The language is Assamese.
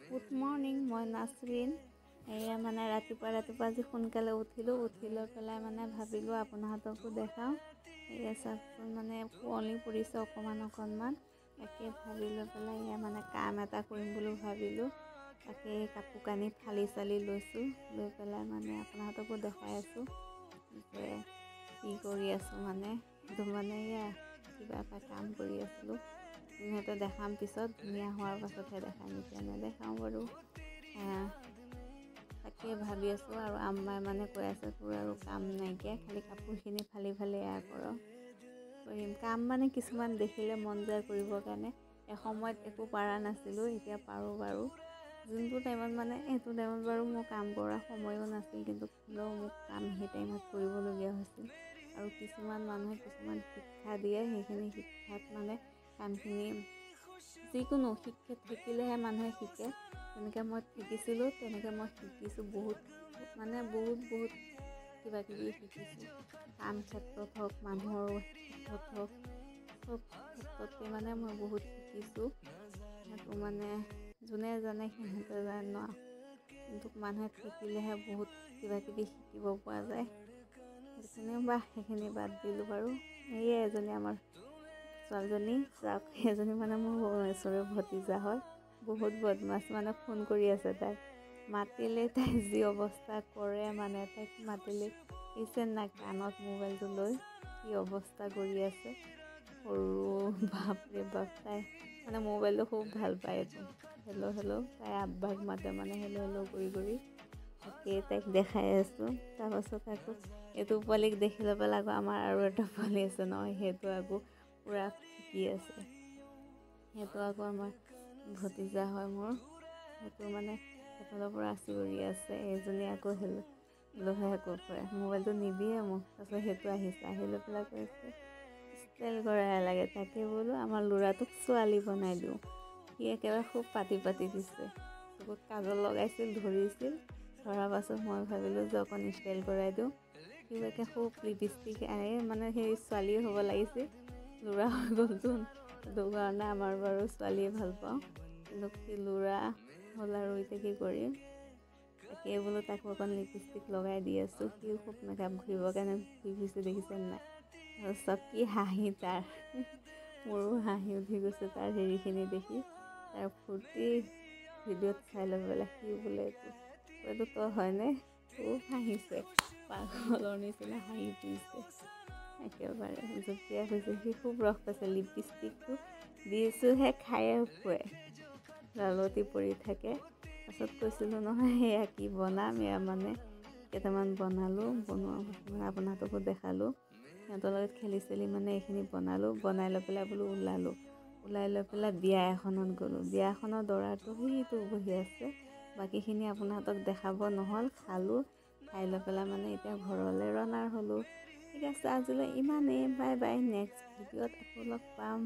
গুড মৰ্ণিং, মই নাছৰিন। এয়া মানে ৰাতিপুৱা আজি সোনকালে উঠি লৈ পেলাই মানে ভাবিলোঁ আপোনাহঁতকো দেখাওঁ। এয়া চাওকচোন, মানে কুঁৱলী পৰিছে অকণমান তাকে ভাবি লৈ পেলাই এয়া মানে কাম এটা কৰিম বুলি ভাবিলোঁ। তাকে কাপোৰ কানি ফালি চালি লৈছোঁ, লৈ পেলাই মানে আপোনাহঁতকো দেখাই আছোঁ যে কি কৰি আছোঁ। মানে এয়া কিবা এটা কাম কৰি আছিলোঁ। সিহঁতে দেখাম পিছত, ধুনীয়া হোৱাৰ পাছতহে দেখাম, এতিয়া নেদেখাওঁ বাৰু। তাকে ভাবি আছোঁ। আৰু আম্মাই মানে কৈ আছে তোৰ আৰু কাম নাইকিয়া, খালি কাপোৰখিনি ফালি এয়া কৰিম। কাম মানে কিছুমান দেখিলে মন যায় কৰিবৰ কাৰণে। এসময়ত একো পাৰা নাছিলোঁ, এতিয়া পাৰোঁ বাৰু। যোনটো টাইমত মানে এইটো টাইমত বাৰু মোৰ কাম কৰা সময়ো নাছিল, কিন্তু হ'লেও মোক কাম সেই টাইমত কৰিবলগীয়া হৈছিল। আৰু কিছুমান মানুহে কিছুমান শিক্ষা দিয়ে, সেইখিনি শিক্ষাত মানে কামখিনি যিকোনো থাকিলেহে মানুহে শিকে। তেনেকৈ মই শিকিছিলোঁ, তেনেকৈ মই শিকিছোঁ বহুত কিবা কিবি শিকিছোঁ। কাম ক্ষেত্ৰত হওক, মানুহৰ ক্ষেত্ৰত হওক, চব ক্ষেত্ৰতে মানে মই বহুত শিকিছোঁ। সেইটো মানে যোনে জানে সিহঁতে জানে ন, কিন্তু মানুহে শিকিলেহে বহুত কিবা কিবি শিকিব পৰা যায়। সেইখিনি বাদ দিলোঁ বাৰু। এয়ে এজনী আমাৰ ছোৱালীজনী, যাক এজনী মানে মোৰ ওচৰৰ ভতিজা হয়, বহুত বদমাছ। মানে ফোন কৰি আছে, তাইক মাতিলেই তাই যি অৱস্থা কৰে, মানে তাইক মাতিলে দিছে নাই কাণত মোবাইলটো লৈ কি অৱস্থা কৰি আছে। সৰু বাপৰে বাপ, তাই মানে মোবাইলটো খুব ভাল পায়। এইটো হেল্ল' তাই আব্বাক মাতে, মানে হেল্ল' কৰি তাকেই তাইক দেখাই আছোঁ। তাৰপাছত আকৌ এইটো পোৱালিক দেখি লৈ পেলাই আকৌ আমাৰ আৰু এটা পোৱালি আছে নহয়, সেইটো আকৌ পূৰা শিকি আছে। সেইটো আকৌ আমাৰ ভতিজা হয় মোৰ। সেইটো মানে সেইফালৰ পৰা চিঞৰি আছে। এইজনী আকৌ হেল্ল'হে আকৌ কৰে, মোবাইলটো নিদিয়ে মোক। তাৰপাছত সেইটো আহি লৈ পেলাই কৈছে ষ্টাইল কৰাই লাগে। তাকে বোলো আমাৰ ল'ৰাটোক ছোৱালী বনাই দিওঁ। সি একেবাৰে খুব পাতি দিছে। চকুত কাজল লগাইছিল, ধৰিছিল। ধৰাৰ পাছত মই ভাবিলোঁ যে অকণ ষ্টাইল কৰাই দিওঁ। সিও একে খুব লিপষ্টিক মানে সেই ছোৱালীয়ে হ'ব লাগিছিল, ল'ৰা হৈ গ'লচোন। সেইটো কাৰণে আমাৰ বাৰু ছোৱালীয়ে ভাল পাওঁ, কিন্তু সি ল'ৰা হ'ল আৰু এতিয়া কি কৰিম। তাকে বোলো তাকো অকণ লিপষ্টিক লগাই দি আছোঁ। সিও খুব মেকআপ ঘূৰিবৰ কাৰণে ঘূৰি ফুৰিছে, দেখিছেনে নাই। আৰু চব কি হাঁহি তাৰ, মোৰো হাঁহি উঠি গৈছে তাৰ হেৰিখিনি দেখি। তাৰ ফূৰ্তি ভিডিঅ'ত চাই লৈ পেলাই সি বোলে এইটো তই হয়নে, খুব হাঁহিছে, পাগলৰ নিচিনা হাঁহি ফুৰিছে। একেবাৰে জঁপিয়াই হৈছে, সি খুব ৰস পাইছে। লিপষ্টিকটো দিছোঁহে, খায়ে ফুৰে, লালতি পৰি থাকে। পাছত কৈছিলোঁ নহয় এয়া কি বনাম, এয়া মানে কেইটামান বনালোঁ, মানে আপোনাহঁতকো দেখালোঁ। সিহঁতৰ লগত খেলি চেলি মানে এইখিনি বনাই লৈ পেলাই বোলো ওলাই লৈ পেলাই বিয়া এখনত গ'লোঁ। বিয়াখনৰ দৰাটো সেইটো বহি আছে, বাকীখিনি আপোনাহঁতক দেখাব নহ'ল। খাই লৈ পেলাই মানে এতিয়া ঘৰলৈ ৰওনা হ'লোঁ। ঠিক আছে, আজিলৈ ইমানেই। Bye bye. নেক্সট ভিডিঅ'ত আকৌ লগ পাম।